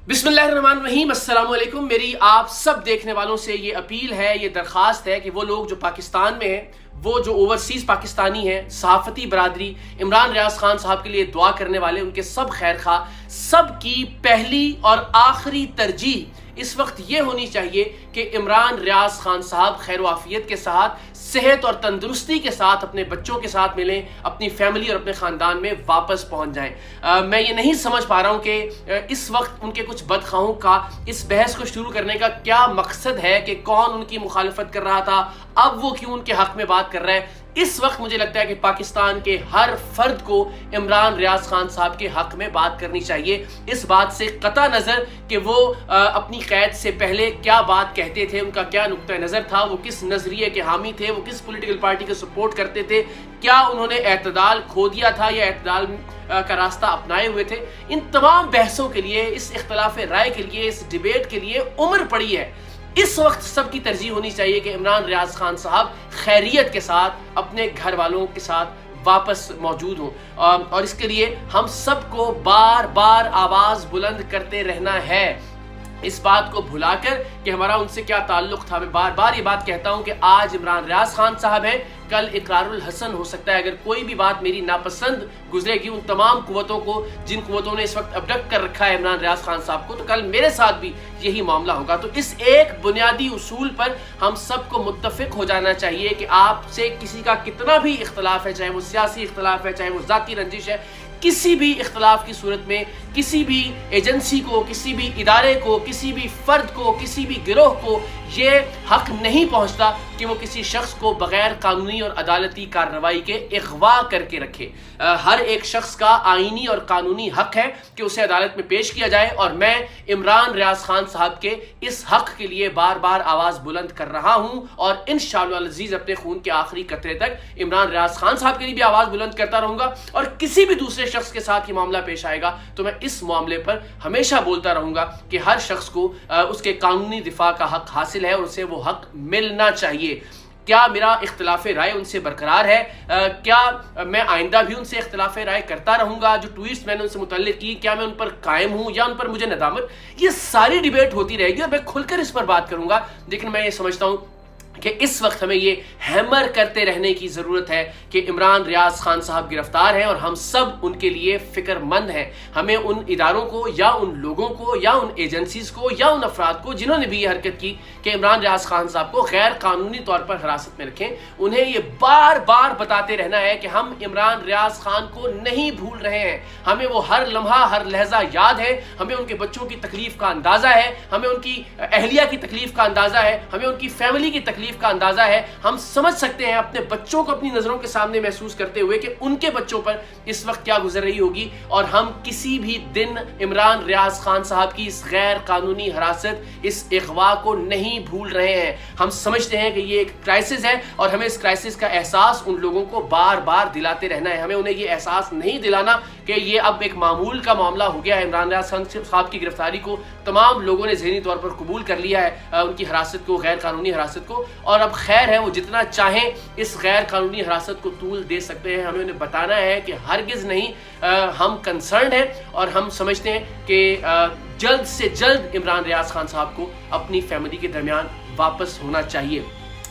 बिस्मिल्लाहिर्रहमानिर्रहीम, अस्सलाम वालेकुम। मेरी आप सब देखने वालों से ये अपील है, ये दरख्वास्त है कि वो लोग जो पाकिस्तान में हैं, वो जो ओवरसीज़ पाकिस्तानी हैं, सहाफ़ती बरादरी, इमरान रियाज खान साहब के लिए दुआ करने वाले, उनके सब खैर खा, सब की पहली और आखिरी तरजीह इस वक्त ये होनी चाहिए कि इमरान रियाज खान साहब खैर आफियत के साथ, सेहत और तंदुरुस्ती के साथ अपने बच्चों के साथ मिलें, अपनी फैमिली और अपने ख़ानदान में वापस पहुंच जाएं। मैं ये नहीं समझ पा रहा हूं कि इस वक्त उनके कुछ बदखाओं का इस बहस को शुरू करने का क्या मकसद है, कि कौन उनकी मुखालफत कर रहा था, अब वो क्यों उनके हक में बात कर रहा है। इस वक्त मुझे लगता है कि पाकिस्तान के हर फर्द को इमरान रियाज खान साहब के हक में बात करनी चाहिए, इस बात से कता नज़र कि वो अपनी कैद से पहले क्या बात कहते थे, उनका क्या नुक्ता नज़र था, वो किस नज़रिए के हामी थे, वो किस पॉलिटिकल पार्टी को सपोर्ट करते थे, क्या उन्होंने एतदाल खो दिया था या एतदाल का रास्ता अपनाए हुए थे। इन तमाम बहसों के लिए, इस इख्तलाफ राय के लिए, इस डिबेट के लिए उम्र पड़ी है। इस वक्त सबकी तरजीह होनी चाहिए कि इमरान रियाज खान साहब खैरियत के साथ अपने घर वालों के साथ वापस मौजूद हों, और इसके लिए हम सबको बार बार आवाज़ बुलंद करते रहना है, इस बात को भुलाकर कि हमारा उनसे क्या ताल्लुक था। मैं बार बार ये बात कहता हूं कि आज इमरान रियाज खान साहब है, कल इकरारुल हसन हो सकता है। अगर कोई भी बात मेरी नापसंद गुजरेगी उन तमाम कुव्वतों को, जिन कुव्वतों ने इस वक्त अबडक्ट कर रखा है इमरान रियाज खान साहब को, तो कल मेरे साथ भी यही मामला होगा। तो इस एक बुनियादी उसूल पर हम सबको मुत्तफिक हो जाना चाहिए कि आपसे किसी का कितना भी इख्तलाफ है, चाहे वो सियासी इख्तलाफ है, चाहे वो ज़ाती रंजिश है, किसी भी इख्तलाफ की सूरत में किसी भी एजेंसी को, किसी भी इदारे को, किसी भी फर्द को, किसी भी गिरोह को ये हक नहीं पहुंचता कि वो किसी शख्स को बगैर कानूनी और अदालती कार्रवाई के अगवा करके रखे। हर एक शख्स का आईनी और कानूनी हक है कि उसे अदालत में पेश किया जाए, और मैं इमरान रियाज खान साहब के इस हक के लिए बार बार आवाज़ बुलंद कर रहा हूँ, और इंशाअल्लाह अज़ीज़ अपने खून के आखिरी कतरे तक इमरान रियाज खान साहब के लिए भी आवाज़ बुलंद करता रहूँगा। और किसी भी दूसरे शख्स के साथ ये मामला पेश आएगा तो मैं इस मामले पर हमेशा बोलता रहूँगा कि हर शख्स को उसके कानूनी दिफा का हक हासिल है और उसे वो हक मिलना चाहिए। क्या मेरा इख्तलाफ राय उनसे बरकरार है? क्या मैं आइंदा भी उनसे इख्तलाफ राय करता रहूँगा? जो ट्वीट्स मैंने उनसे मुतल्लिक की, क्या मैं उन पर कायम हूँ या उन पर मुझे नदामत? ये सारी डिबेट होती रहेगी और मैं खुलकर इस पर बात करूँगा। लेकिन मैं ये समझता हूँ कि इस वक्त हमें ये हैमर करते रहने की ज़रूरत है कि इमरान रियाज खान साहब गिरफ्तार हैं और हम सब उनके लिए फ़िक्रमंद हैं। हमें उन इदारों को या उन लोगों को या उन एजेंसीज़ को या उन अफराद को जिन्होंने भी ये हरकत की कि इमरान रियाज खान साहब को गैर कानूनी तौर पर हिरासत में रखें, उन्हें ये बार बार बताते रहना है कि हम इमरान रियाज खान को नहीं भूल रहे हैं। हमें वो हर लम्हा हर लहजा याद है, हमें उनके बच्चों की तकलीफ़ का अंदाज़ा है, हमें उनकी अहलिया की तकलीफ़ का अंदाज़ा है, हमें उनकी फैमिली की तकलीफ़ का अंदाजा है। हम समझ सकते हैं अपने बच्चों को अपनी नजरों के सामने महसूस करते हुए कि उनके बच्चों पर इस वक्त क्या गुजर रही होगी, और हम किसी भी दिन इमरान रियाज खान साहब की इस गैर कानूनी हिरासत, इस अगवा को नहीं भूल रहे हैं। हम समझते हैं कि ये एक क्राइसिस है और हमें इस क्राइसिस का एहसास उन लोगों को बार बार दिलाते रहना है। हमें उन्हें ये एहसास नहीं दिलाना कि ये अब एक मामूल का मामला हो गया है। इमरान रियाज खान साहब की गिरफ्तारी को तमाम लोगों ने ज़हनी तौर पर कबूल कर लिया है, उनकी हिरासत को, गैर कानूनी हिरासत को, और अब खैर है वो जितना चाहें इस गैर कानूनी हिरासत को तूल दे सकते हैं। हमें उन्हें बताना है कि हरगिज़ नहीं, हम कंसर्न हैं और हम समझते हैं कि जल्द से जल्द इमरान रियाज खान साहब को अपनी फैमिली के दरमियान वापस होना चाहिए।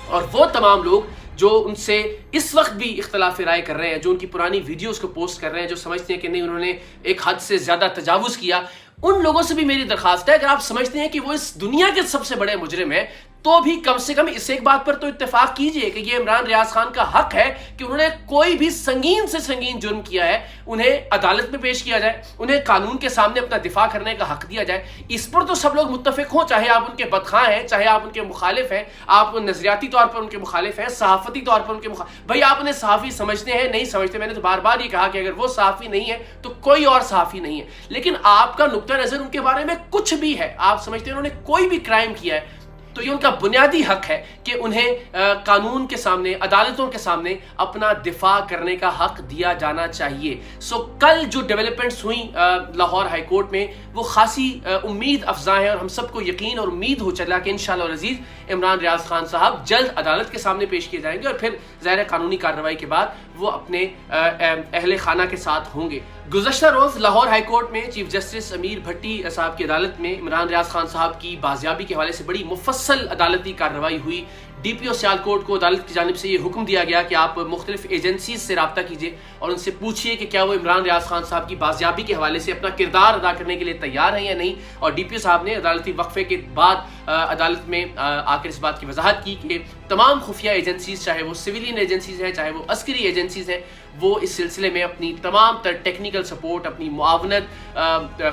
और वो तमाम लोग जो उनसे इस वक्त भी इख्तलाफ राय कर रहे हैं, जो उनकी पुरानी वीडियोस को पोस्ट कर रहे हैं, जो समझते हैं कि नहीं उन्होंने एक हद से ज़्यादा तजावुज़ किया, उन लोगों से भी मेरी दरख्वास्त है, अगर आप समझते हैं कि वो इस दुनिया के सबसे बड़े मुजरिम हैं, तो भी कम से कम इस एक बात पर तो इत्तेफाक कीजिए कि ये इमरान रियाज खान का हक है कि उन्होंने कोई भी संगीन से संगीन जुर्म किया है, उन्हें अदालत में पेश किया जाए, उन्हें कानून के सामने अपना दिफा करने का हक दिया जाए। इस पर तो सब लोग मुत्तफिक हों, चाहे आप उनके बदखां हैं, चाहे आप उनके मुखालिफ हैं, आप नजरियाती तौर पर उनके मुखालिफ हैं, सहाफ़ती तौर पर उनके भाई आप उन्हें सहाफ़ी समझते हैं, नहीं समझते। मैंने तो बार बार ये कहा कि अगर वो सहाफ़ी नहीं है तो कोई और सहाफ़ी नहीं है, लेकिन आपका नुक्ता नज़र उनके बारे में कुछ भी है, आप समझते हैं उन्होंने कोई भी क्राइम किया है, तो ये उनका बुनियादी हक है कि उन्हें कानून के सामने, अदालतों के सामने अपना दिफा करने का हक दिया जाना चाहिए। सो कल जो डेवलपमेंट्स हुई लाहौर हाई कोर्ट में, वो खासी उम्मीद अफजा है और हम सबको यकीन और उम्मीद हो चला कि इंशाअल्लाह अज़ीज़ इमरान रियाज खान साहब जल्द अदालत के सामने पेश किए जाएंगे और फिर ज़ाहिर कानूनी कार्रवाई के बाद وہ اپنے اہل خانہ کے ساتھ ہوں گے۔ گزشتہ روز لاہور ہائی کورٹ میں چیف جسٹس امیر بھٹی صاحب کی عدالت میں عمران ریاض خان صاحب کی بازیابی کے حوالے سے بڑی مفصل عدالتی کارروائی ہوئی۔ ڈی پی او سیالکوٹ کو عدالت کی جانب سے یہ حکم دیا گیا کہ آپ مختلف ایجنسیز سے رابطہ کیجیے اور ان سے پوچھیے کہ کیا وہ عمران ریاض خان صاحب کی بازیابی کے حوالے سے اپنا کردار ادا کرنے کے لیے تیار ہیں یا نہیں، اور ڈی پی او صاحب نے عدالتی وقفے کے بعد عدالت میں آ کر اس بات کی وضاحت کی کہ تمام خفیہ ایجنسیز، چاہے وہ سویلین ایجنسیز ہیں چاہے وہ عسکری ایجنسیز ہیں، وہ اس سلسلے میں اپنی تمام تر ٹیکنیکل سپورٹ، اپنی معاونت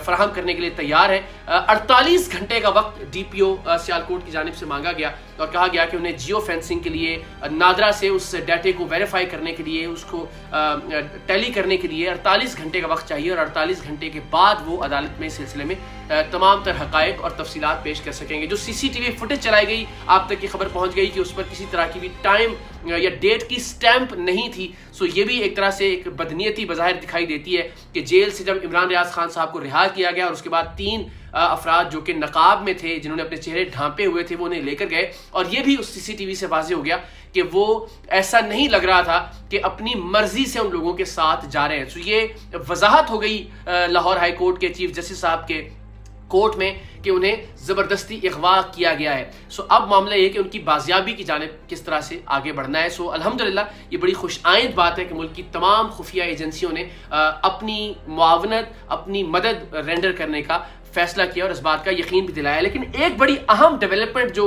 فراہم کرنے کے لیے تیار ہے۔ 48 گھنٹے کا وقت ڈی پی او سیالکوٹ کی جانب سے مانگا گیا اور کہا گیا کہ انہیں جیو فینسنگ کے لیے نادرا سے اس ڈیٹے کو ویریفائی کرنے کے لیے، اس کو ٹیلی کرنے کے لیے 48 گھنٹے کا وقت چاہیے، اور 48 گھنٹے کے بعد وہ عدالت میں اس سلسلے میں تمام تر حقائق اور تفصیلات پیش کر سکیں گے۔ جو سی سی ٹی وی فوٹیج چلائی گئی، آپ تک یہ خبر پہنچ گئی کہ اس پر کسی طرح کی بھی ٹائم یا ڈیٹ کی سٹیمپ نہیں تھی، سو یہ بھی ایک طرح سے ایک بدنیتی بظاہر دکھائی دیتی ہے کہ جیل سے جب عمران ریاض خان صاحب کو رہا کیا گیا اور اس کے بعد 3 افراد جو کہ نقاب میں تھے، جنہوں نے اپنے چہرے ڈھانپے ہوئے تھے، وہ انہیں لے کر گئے، اور یہ بھی اس سی سی ٹی وی سے واضح ہو گیا کہ وہ ایسا نہیں لگ رہا تھا کہ اپنی مرضی سے ان لوگوں کے ساتھ جا رہے ہیں۔ سو یہ وضاحت ہو گئی لاہور ہائی کورٹ کے چیف جسٹس صاحب کے کورٹ میں کہ انہیں زبردستی اغوا کیا گیا ہے۔ سو اب معاملہ یہ کہ ان کی بازیابی کی جانب کس طرح سے آگے بڑھنا ہے۔ سو الحمدللہ یہ بڑی خوش آئند بات ہے کہ ملک کی تمام خفیہ ایجنسیوں نے اپنی معاونت، اپنی مدد رینڈر کرنے کا فیصلہ کیا اور اس بات کا یقین بھی دلایا۔ لیکن ایک بڑی اہم ڈیولپمنٹ جو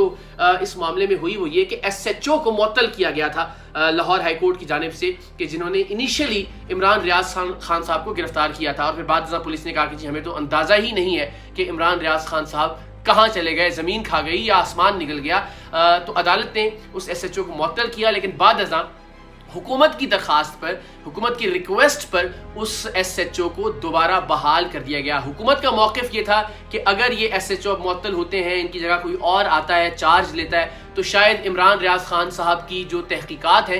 اس معاملے میں ہوئی وہ یہ کہ ایس ایچ او کو معطل کیا گیا تھا لاہور ہائی کورٹ کی جانب سے، کہ جنہوں نے انیشلی عمران ریاض خان صاحب کو گرفتار کیا تھا، اور پھر بعد ازاں پولیس نے کہا کہ جی ہمیں تو اندازہ ہی نہیں ہے کہ عمران ریاض خان صاحب کہاں چلے گئے، زمین کھا گئی یا آسمان نکل گیا۔ تو عدالت نے اس ایس ایچ او کو معطل کیا، لیکن بعد ازاں حکومت کی درخواست پر، حکومت کی ریکویسٹ پر اس ایس ایچ او کو دوبارہ بحال کر دیا گیا۔ حکومت کا موقف یہ تھا کہ اگر یہ ایس ایچ او معطل ہوتے ہیں، ان کی جگہ کوئی اور آتا ہے، چارج لیتا ہے، تو شاید عمران ریاض خان صاحب کی جو تحقیقات ہیں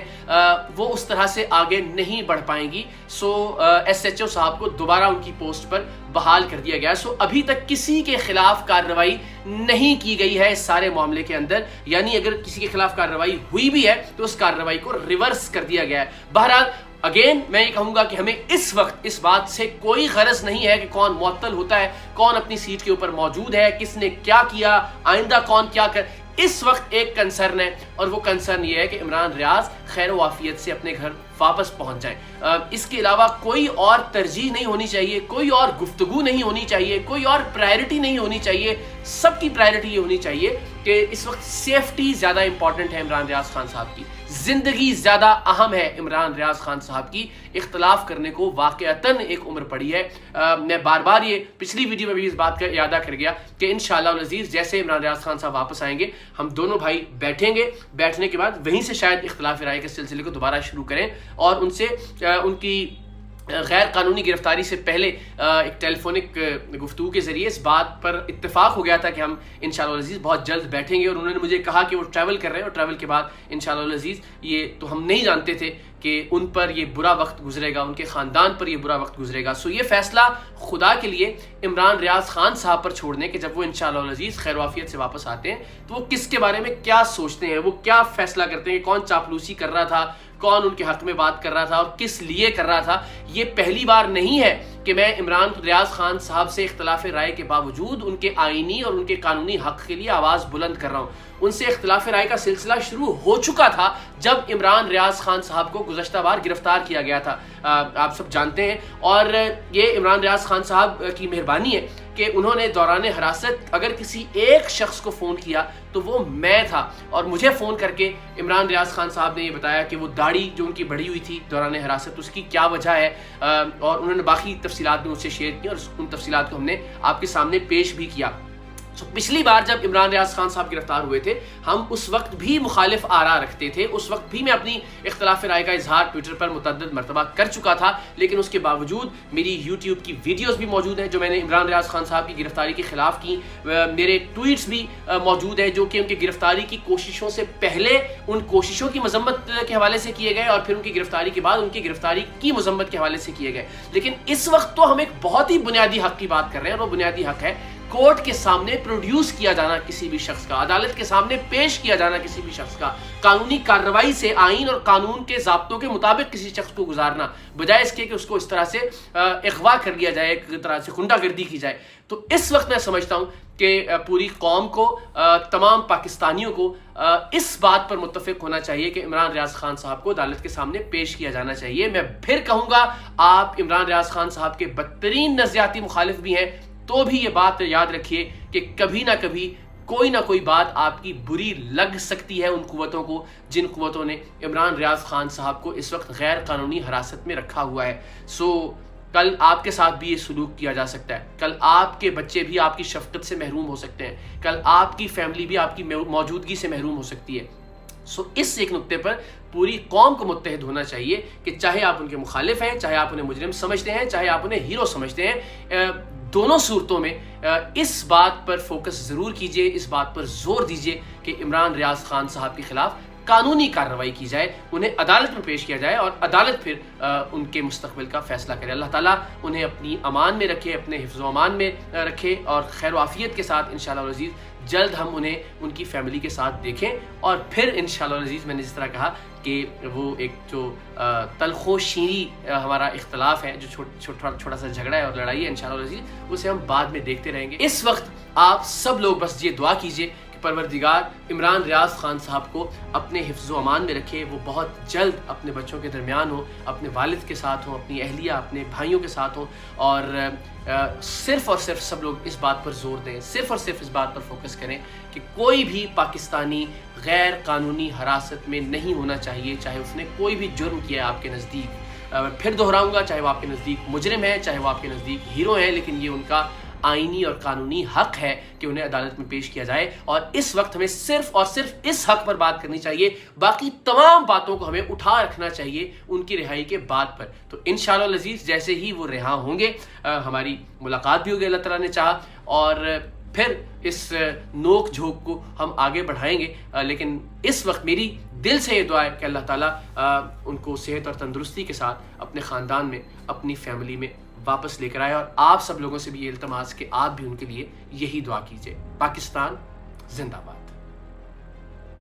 وہ اس طرح سے آگے نہیں بڑھ پائیں گی۔ سو ایس ایچ او صاحب کو دوبارہ ان کی پوسٹ پر بحال کر دیا گیا۔ سو ابھی تک کسی کے خلاف کارروائی نہیں کی گئی ہے اس سارے معاملے کے اندر، یعنی اگر کسی کے خلاف کارروائی ہوئی بھی ہے تو اس کارروائی کو ریورس کر دیا گیا ہے۔ بہرحال اگین میں یہ کہوں گا کہ ہمیں اس وقت اس بات سے کوئی غرض نہیں ہے کہ کون معطل ہوتا ہے، کون اپنی سیٹ کے اوپر موجود ہے، کس نے کیا کیا، آئندہ کون کیا کر۔ اس وقت ایک کنسرن ہے، اور وہ کنسرن یہ ہے کہ عمران ریاض خیر و عافیت سے اپنے گھر واپس پہنچ جائیں۔ اس کے علاوہ کوئی اور ترجیح نہیں ہونی چاہیے، کوئی اور گفتگو نہیں ہونی چاہیے، کوئی اور پرائرٹی نہیں ہونی چاہیے۔ سب کی پرائرٹی یہ ہونی چاہیے کہ اس وقت سیفٹی زیادہ امپورٹنٹ ہے عمران ریاض خان صاحب کی، زندگی زیادہ اہم ہے عمران ریاض خان صاحب کی۔ اختلاف کرنے کو واقعتاً ایک عمر پڑی ہے۔ میں بار بار یہ پچھلی ویڈیو میں بھی اس بات کا اعادہ کر گیا کہ انشاءاللہ العزیز جیسے عمران ریاض خان صاحب واپس آئیں گے، ہم دونوں بھائی بیٹھیں گے، بیٹھنے کے بعد وہیں سے شاید اختلاف رائے کے سلسلے کو دوبارہ شروع کریں، اور ان سے ان کی غیر قانونی گرفتاری سے پہلے ایک ٹیلی فونک گفتگو کے ذریعے اس بات پر اتفاق ہو گیا تھا کہ ہم انشاءاللہ العزیز بہت جلد بیٹھیں گے، اور انہوں نے مجھے کہا کہ وہ ٹریول کر رہے ہیں، اور ٹریول کے بعد انشاءاللہ العزیز یہ تو ہم نہیں جانتے تھے کہ ان پر یہ برا وقت گزرے گا، ان کے خاندان پر یہ برا وقت گزرے گا۔ سو یہ فیصلہ خدا کے لیے عمران ریاض خان صاحب پر چھوڑنے کہ جب وہ انشاءاللہ العزیز خیر و عافیت سے واپس آتے ہیں تو وہ کس کے بارے میں کیا سوچتے ہیں، وہ کیا فیصلہ کرتے ہیں، کون چاپلوسی کر رہا تھا، کون ان کے حق میں بات کر رہا تھا اور کس لیے کر رہا تھا۔ یہ پہلی بار نہیں ہے کہ میں عمران ریاض خان صاحب سے اختلاف رائے کے باوجود ان کے آئینی اور ان کے قانونی حق کے لیے آواز بلند کر رہا ہوں۔ ان سے اختلاف رائے کا سلسلہ شروع ہو چکا تھا جب عمران ریاض خان صاحب کو گزشتہ بار گرفتار کیا گیا تھا، آپ سب جانتے ہیں، اور یہ عمران ریاض خان صاحب کی مہربانی ہے کہ انہوں نے دوران حراست اگر کسی ایک شخص کو فون کیا تو وہ میں تھا، اور مجھے فون کر کے عمران ریاض خان صاحب نے یہ بتایا کہ وہ داڑھی جو ان کی بڑھی ہوئی تھی دوران حراست اس کی کیا وجہ ہے، اور انہوں نے باقی تفصیلات بھی مجھ سے شیئر کی، اور ان تفصیلات کو ہم نے آپ کے سامنے پیش بھی کیا۔ پچھلی بار جب عمران ریاض خان صاحب گرفتار ہوئے تھے ہم اس وقت بھی مخالف آراء رکھتے تھے، اس وقت بھی میں اپنی اختلاف رائے کا اظہار ٹویٹر پر متعدد مرتبہ کر چکا تھا، لیکن اس کے باوجود میری یوٹیوب کی ویڈیوز بھی موجود ہیں جو میں نے عمران ریاض خان صاحب کی گرفتاری کے خلاف کی، میرے ٹویٹس بھی موجود ہیں جو کہ ان کی گرفتاری کی کوششوں سے پہلے ان کوششوں کی مذمت کے حوالے سے کیے گئے، اور پھر ان کی گرفتاری کے بعد ان کی گرفتاری کی مذمت کے حوالے سے کیے گئے۔ لیکن اس وقت تو ہم ایک بہت ہی بنیادی حق کی بات کر رہے ہیں، اور وہ بنیادی حق ہے कोर्ट के सामने प्रोड्यूस किया जाना किसी भी शख्स का, अदालत के सामने पेश किया जाना किसी भी शख्स का, कानूनी कार्रवाई से आइन और कानून के ज़ाब्तों के मुताबिक किसी शख्स को गुजारना, बजाय इसके कि उसको इस तरह से अगवा कर लिया जाए, एक तरह से गुंडागर्दी की जाए। तो इस वक्त मैं समझता हूँ कि पूरी कौम को, तमाम पाकिस्तानियों को इस बात पर मुत्तफिक होना चाहिए कि इमरान रियाज खान साहब को अदालत के सामने पेश किया जाना चाहिए। मैं फिर कहूँगा, आप इमरान रियाज खान साहब के बदतरीन नज़रियाती मुखालिफ भी हैं, तो भी ये बात याद रखिए कि कभी ना कभी कोई ना कोई बात आपकी बुरी लग सकती है उन कुव्वतों को जिन कुव्वतों ने इमरान रियाज खान साहब को इस वक्त गैर कानूनी हिरासत में रखा हुआ है। कल आपके साथ भी ये सलूक किया जा सकता है, कल आपके बच्चे भी आपकी शफकत से महरूम हो सकते हैं, कल आपकी फैमिली भी आपकी मौजूदगी से महरूम हो सकती है। इस एक नुक्ते पर पूरी कौम को मुत्तहिद होना चाहिए कि चाहे आप उनके मुखालिफ हैं, चाहे आप उन्हें मुजरिम समझते हैं, चाहे आप उन्हें हीरो समझते हैं, दोनों सूरतों में इस बात पर फोकस ज़रूर कीजिए, इस बात पर जोर दीजिए कि इमरान रियाज खान साहब के खिलाफ कानूनी कार्रवाई की जाए, उन्हें अदालत में पेश किया जाए और अदालत फिर उनके मुस्तकबिल का फैसला करे। अल्लाह ताला उन्हें अपनी अमान में रखे, अपने हिफ्ज़ व अमान में रखे और खैर आफियत के साथ इंशाअल्लाह अज़ीज़ जल्द हम उन्हें उनकी फैमिली के साथ देखें और फिर इंशाअल्लाह अज़ीज़ मैंने जिस तरह कहा कि वो एक जो तलखो शीरी हमारा इख्तलाफ है, जो छोटा सा झगड़ा है और लड़ाई है, इंशाअल्लाह अज़ीज़ उसे हम बाद में देखते रहेंगे। इस वक्त आप सब लोग बस ये दुआ कीजिए परवरदिगार इमरान रियाज खान साहब को अपने हिफ्ज़ व अमान में रखे, वो बहुत जल्द अपने बच्चों के दरमियान हो, अपने वालिद के साथ हो, अपनी अहलिया अपने भाइयों के साथ हो और सिर्फ़ और सिर्फ सब लोग इस बात पर जोर दें, सिर्फ़ और सिर्फ इस बात पर फोकस करें कि कोई भी पाकिस्तानी गैर कानूनी हिरासत में नहीं होना चाहिए, चाहे उसने कोई भी जुर्म किया है आपके नज़दीक। फिर दोहराऊँगा, चाहे वो आपके नज़दीक मुजरिम है, चाहे वो आपके नज़दीक हीरो है, लेकिन ये उनका आईनी और कानूनी हक है कि उन्हें अदालत में पेश किया जाए और इस वक्त हमें सिर्फ और सिर्फ इस हक पर बात करनी चाहिए, बाकी तमाम बातों को हमें उठा रखना चाहिए उनकी रिहाई के बाद पर। तो इंशाअल्लाह अज़ीज़ जैसे ही वो रिहा होंगे हमारी मुलाकात भी होगी, अल्लाह ताला ने चाहा, और फिर इस नोक झोंक को हम आगे बढ़ाएंगे। लेकिन इस वक्त मेरी दिल से ये दुआ है कि अल्लाह ताला उनको सेहत और तंदुरुस्ती के साथ अपने ख़ानदान में, अपनी फैमिली में वापस लेकर आए और आप सब लोगों से भी ये इल्तमास कि आप भी उनके लिए यही दुआ कीजिए। पाकिस्तान जिंदाबाद।